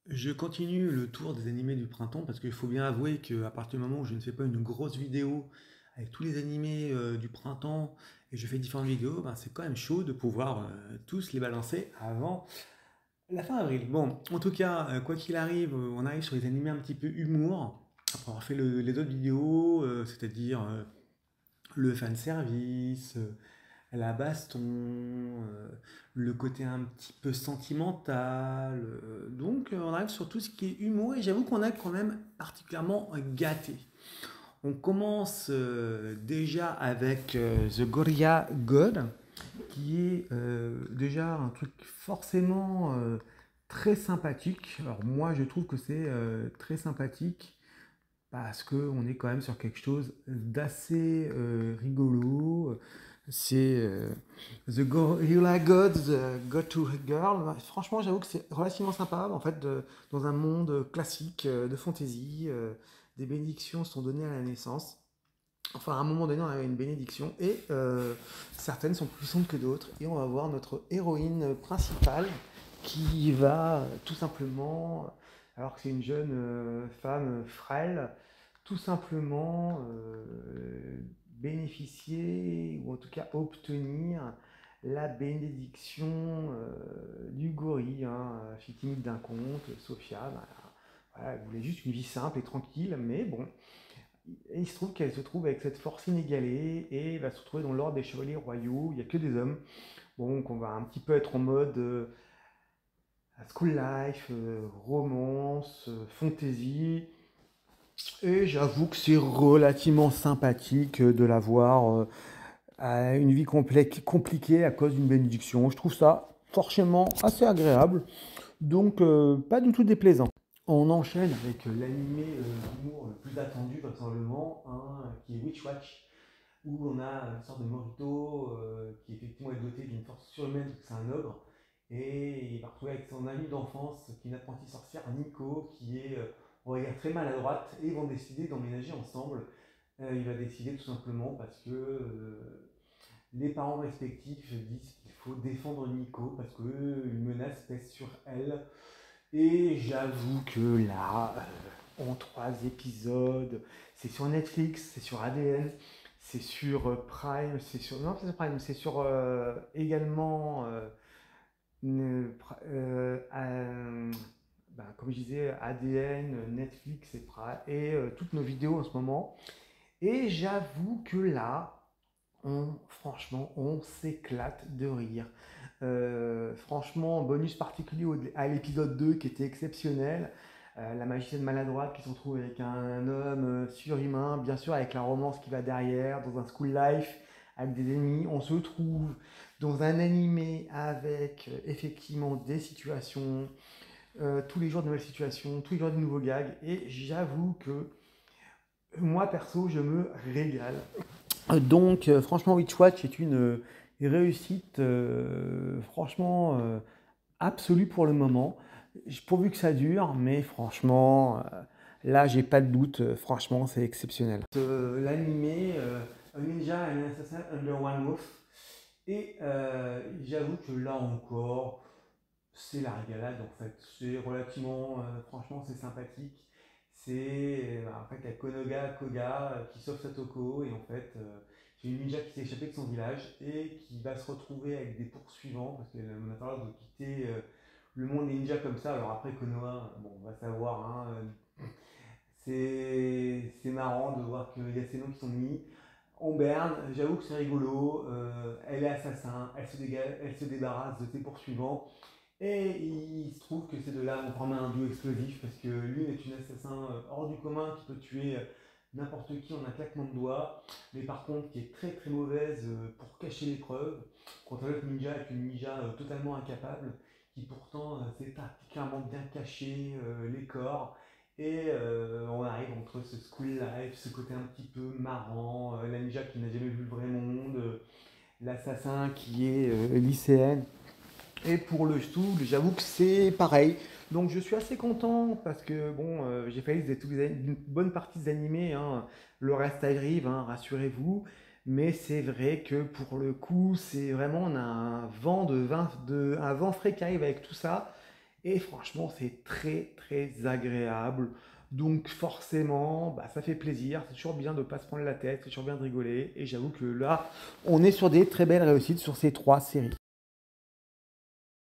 Je continue le tour des animés du printemps parce qu'il faut bien avouer qu'à partir du moment où je ne fais pas une grosse vidéo avec tous les animés du printemps et je fais différentes vidéos, ben, c'est quand même chaud de pouvoir tous les balancer avant la fin avril. Bon, en tout cas, quoi qu'il arrive, on arrive sur les animés un petit peu humour. Après avoir fait les autres vidéos, c'est-à-dire le fanservice, la baston, le côté un petit peu sentimental. Donc on arrive sur tout ce qui est humour et j'avoue qu'on a quand même particulièrement gâté. On commence déjà avec The Gorilla God, qui est déjà un truc forcément très sympathique. Alors moi je trouve que c'est très sympathique parce qu'on est quand même sur quelque chose d'assez rigolo. C'est The Gorilla Gods Go to Girl. Franchement, j'avoue que c'est relativement sympa. En fait, dans un monde classique de fantasy, des bénédictions sont données à la naissance. Enfin, à un moment donné, on avait une bénédiction et certaines sont plus puissantes que d'autres. Et on va voir notre héroïne principale qui va tout simplement, alors que c'est une jeune femme frêle, tout simplement bénéficier ou en tout cas obtenir la bénédiction du gorille, hein, fille timide d'un conte, Sophia. Bah, voilà, elle voulait juste une vie simple et tranquille, mais bon, et il se trouve qu'elle se trouve avec cette force inégalée et va se retrouver dans l'ordre des chevaliers royaux. Il n'y a que des hommes. Bon, donc on va un petit peu être en mode school life, romance, fantasy. Et j'avoue que c'est relativement sympathique de la voir à une vie compliquée à cause d'une bénédiction. Je trouve ça forcément assez agréable. Donc pas du tout déplaisant. On enchaîne avec l'animé d'humour le plus attendu vraisemblablement, hein, qui est Witch Watch, où on a une sorte de Morito qui effectivement est doté d'une force surhumaine, parce que c'est un ogre, et il va retrouver avec son ami d'enfance, qui est une apprentie sorcière, Nico, qui est, on va dire, très maladroite, et ils vont décider d'emménager ensemble. Il va décider tout simplement parce que les parents respectifs disent qu'il faut défendre Nico, parce qu'une menace pèse sur elle. Et j'avoue que là, en 3 épisodes, c'est sur Netflix, c'est sur ADN, c'est sur Prime, c'est sur. Non, c'est sur Prime, c'est sur également. Comme je disais, ADN, Netflix et toutes nos vidéos en ce moment. Et j'avoue que là, franchement, on s'éclate de rire. Franchement, bonus particulier à l'épisode 2 qui était exceptionnel. La magicienne maladroite qui se retrouve avec un homme surhumain, bien sûr avec la romance qui va derrière, dans un school life, avec des ennemis. On se trouve dans un animé avec effectivement des situations, tous les jours de nouvelles situations, tous les jours de nouveaux gags. Et j'avoue que moi perso, je me régale. Donc, franchement, Witch Watch est une réussite, franchement, absolue pour le moment. Pourvu que ça dure, mais franchement, là, j'ai pas de doute. Franchement, c'est exceptionnel. L'animé A Ninja and an Assassin Under One Roof. Et j'avoue que là encore, c'est la régalade en fait. C'est relativement, franchement, c'est sympathique. C'est en fait la Koga qui sauve Satoko et en fait c'est une ninja qui s'est échappée de son village et qui va se retrouver avec des poursuivants parce qu'on a parlé de quitter le monde des ninjas comme ça. Alors après Konoha, bon, on va savoir, hein, c'est marrant de voir qu'il y a ces noms qui sont mis. On berne, j'avoue que c'est rigolo. Elle est assassin, elle se débarrasse de ses poursuivants. Et il se trouve que ces deux-là vont former un duo explosif parce que l'une est une assassin hors du commun qui peut tuer n'importe qui en un claquement de doigts, mais par contre qui est très très mauvaise pour cacher les preuves, contre l'autre ninja est une ninja totalement incapable, qui pourtant sait particulièrement bien cacher les corps. Et on arrive entre ce school life, ce côté un petit peu marrant, la ninja qui n'a jamais vu le vrai monde, l'assassin qui est lycéenne. Et pour le stool, j'avoue que c'est pareil. Donc je suis assez content parce que bon, j'ai failli une bonne partie des animés, hein. Le reste arrive, hein, rassurez-vous. Mais c'est vrai que pour le coup, c'est vraiment on a un vent un vent frais qui arrive avec tout ça. Et franchement, c'est très très agréable. Donc forcément, bah, ça fait plaisir. C'est toujours bien de ne pas se prendre la tête, c'est toujours bien de rigoler. Et j'avoue que là, on est sur des très belles réussites sur ces 3 séries.